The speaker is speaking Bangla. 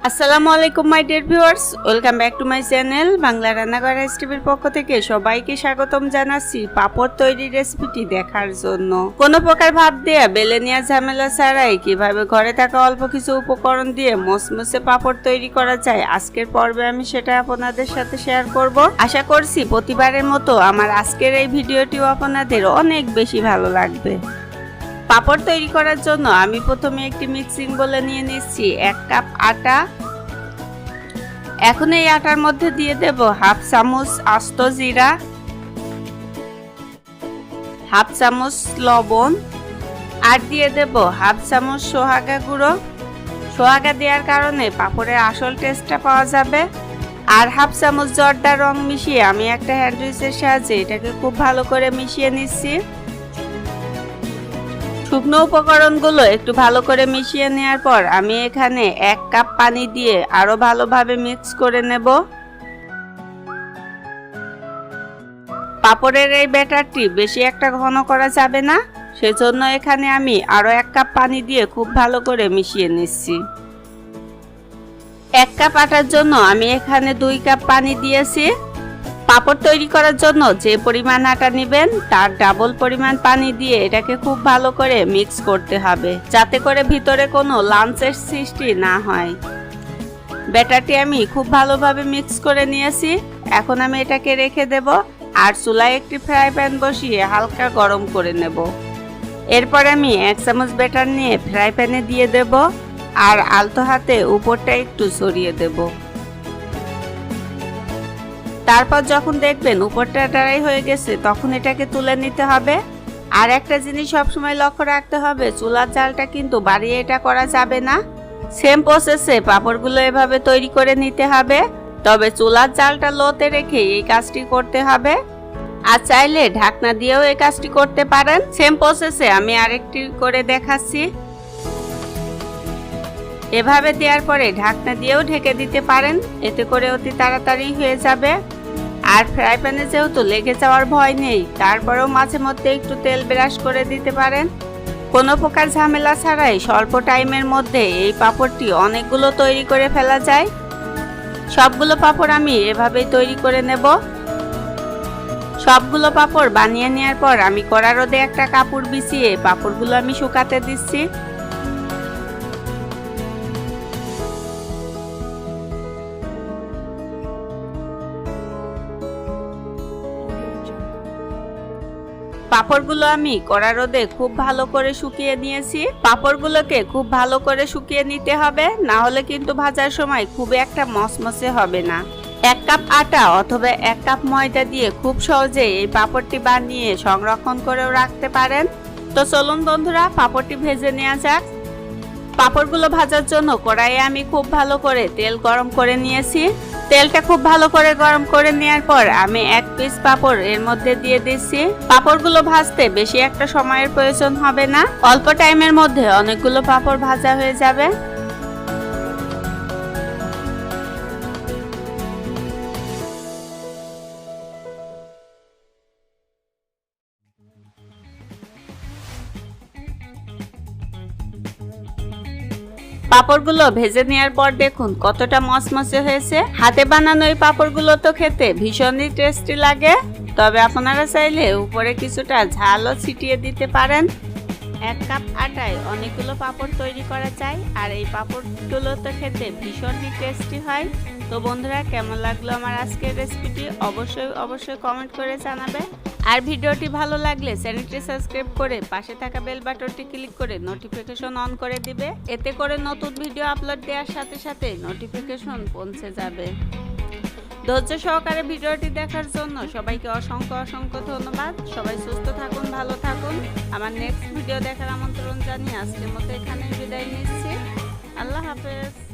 আসসালামু আলাইকুম my dear viewers, welcome back to my channel Bangla রান্নাঘর রেসিপির পক্ষ থেকে সবাইকে স্বাগতম জানাচ্ছি পাপড় তৈরির রেসিপিটি দেখার জন্য। কোনো প্রকার ভাব দিয়ে বেলে নেওয়ার ঝামেলা ছাড়াই কিভাবে ঘরে থাকা অল্প কিছু উপকরণ দিয়ে মসমসে পাপড় তৈরি করা যায়, আজকের পর্বে আমি সেটা আপনাদের সাথে শেয়ার করব। আশা করছি প্রতিবারের মতো আমার আজকের এই ভিডিওটিও আপনাদের অনেক বেশি ভালো লাগবে। পাপড় তৈরি করার জন্য আমি প্রথমে একটি মিক্সিং বোলে নিয়ে নিচ্ছি 1 কাপ আটা। এখন এই আটার মধ্যে দিয়ে দেব হাফ চামচ আস্ত জিরা, হাফ চামচ লবণ, আর দিয়ে দেব হাফ চামচ সোহাগা গুঁড়ো। সোহাগা দেওয়ার কারণে পাপড়ের আসল টেস্টটা পাওয়া যাবে। আর হাফ চামচ জর্দা রং মিশিয়ে আমি একটা হ্যান্ড উইচের সাহায্যে এটাকে খুব ভালো করে মিশিয়ে নিচ্ছি। শুকনো উপকরণগুলো একটু ভালো করে মিশিয়ে নেওয়ার পর আমি এখানে 1 কাপ পানি দিয়ে আরো ভালোভাবে মিক্স করে নেব। পাপড়ের এই ব্যাটারটি বেশি একটা ঘন করা যাবে না, সেজন্য এখানে আমি আরো 1 কাপ পানি দিয়ে খুব ভালো করে মিশিয়ে নিচ্ছি। 1 কাপ আটার জন্য আমি এখানে 2 কাপ পানি দিয়েছি। পাপড় তৈরি করার জন্য যে পরিমাণ আটা নেবেন তার ডাবল পরিমাণ পানি দিয়ে এটাকে খুব ভালো করে মিক্স করতে হবে, যাতে করে ভিতরে কোনো লাঞ্চের সৃষ্টি না হয়। ব্যাটারটি আমি খুব ভালোভাবে মিক্স করে নিয়েছি। এখন আমি এটাকে রেখে দেব আর চুলায় একটি ফ্রাই প্যান বসিয়ে হালকা গরম করে নেব। এরপর আমি 1 চামচ ব্যাটার নিয়ে ফ্রাই প্যানে দিয়ে দেব আর আলতো হাতে উপরটা একটু ছড়িয়ে দেব। তারপর যখন দেখবেন উপরটা ড্রাই হয়ে গেছে তখন এটাকে তুলে নিতে হবে। আর একটা জিনিস সবসময় লক্ষ্য রাখতে হবে, চুলার জালটা কিন্তু বাড়িয়ে এটা করা যাবে না। সেম প্রসেসে পাপড়গুলো এভাবে তৈরি করে নিতে হবে, তবে চুলার জালটা লোতে রেখে এই কাজটি করতে হবে। আর চাইলে ঢাকনা দিয়েও এই কাজটি করতে পারেন। সেম প্রসেসে আমি আরেকটি করে দেখাচ্ছি। এভাবে দেওয়ার পরে ঢাকনা দিয়েও ঢেকে দিতে পারেন, এতে করে অতি তাড়াতাড়ি হয়ে যাবে। আর ফ্রাই প্যানে যেহেতু লেগে যাওয়ার ভয় নেই, তারপরেও মাঝে মধ্যে একটু তেল ব্রাশ করে দিতে পারেন। কোনো প্রকার ঝামেলা ছাড়াই স্বল্প টাইমের মধ্যে এই পাপড়টি অনেকগুলো তৈরি করে ফেলা যায়। সবগুলো পাপড় আমি এভাবেই তৈরি করে নেব। সবগুলো পাপড় বানিয়ে নেওয়ার পর আমি কড়া রোদে একটা কাপড় বিছিয়ে পাপড়গুলো আমি শুকাতে দিচ্ছি। পাপড়গুলো আমি কড়া রোদে খুব ভালো করে শুকিয়ে নিয়েছি। পাপড়গুলোকে খুব ভালো করে শুকিয়ে নিতে হবে, না হলে কিন্তু ভাজার সময় খুব একটা মসমসে হবে না। 1 কাপ আটা অথবা 1 কাপ ময়দা দিয়ে খুব সহজে এই পাপড়টি বানিয়ে সংরক্ষণ করেও রাখতে পারেন। তো চলুন বন্ধুরা, পাপড়টি ভেজে নেওয়া যাক। পাপড়গুলো ভাজার জন্য কড়াইয়ে আমি খুব ভালো করে তেল গরম করে নিয়েছি। তেলটা খুব ভালো করে গরম করে নেওয়ার পর আমি 1 পিস পাপড় এর মধ্যে দিয়ে দিচ্ছি। পাপড়গুলো ভাজতে বেশি একটা সময়ের প্রয়োজন হবে না, অল্প টাইমের মধ্যে অনেকগুলো পাপড় ভাজা হয়ে যাবে। পাপড়গুলো ভেজে নেওয়ার পর দেখুন কতটা মসমসে হয়েছে। হাতে বানানো এই পাপড়গুলো তো খেতে ভীষণই টেস্টি লাগে, তবে আপনারা চাইলে উপরে কিছুটা ঝালও ছিটিয়ে দিতে পারেন। 1 কাপ আটায় অনেকগুলো পাপড় তৈরি করা যায়, আর এই পাপড়গুলো তো খেতে ভীষণই টেস্টি হয়। তো বন্ধুরা, কেমন লাগলো আমার আজকের রেসিপিটি অবশ্যই কমেন্ট করে জানাবে। আর ভিডিওটি ভালো লাগলে চ্যানেলটি সাবস্ক্রাইব করে পাশে থাকা বেল বাটনটি ক্লিক করে নোটিফিকেশন অন করে দিবে, এতে করে নতুন ভিডিও আপলোড দেওয়ার সাথে সাথে নোটিফিকেশন পৌঁছে যাবে। ধৈর্য সহকারে ভিডিওটি দেখার জন্য সবাইকে অসংখ্য ধন্যবাদ। সবাই সুস্থ থাকুন, ভালো থাকুন। আমার নেক্সট ভিডিও দেখার আমন্ত্রণ জানিয়ে আজকের মতো এখানেই বিদায় নিচ্ছি। আল্লাহ হাফেজ।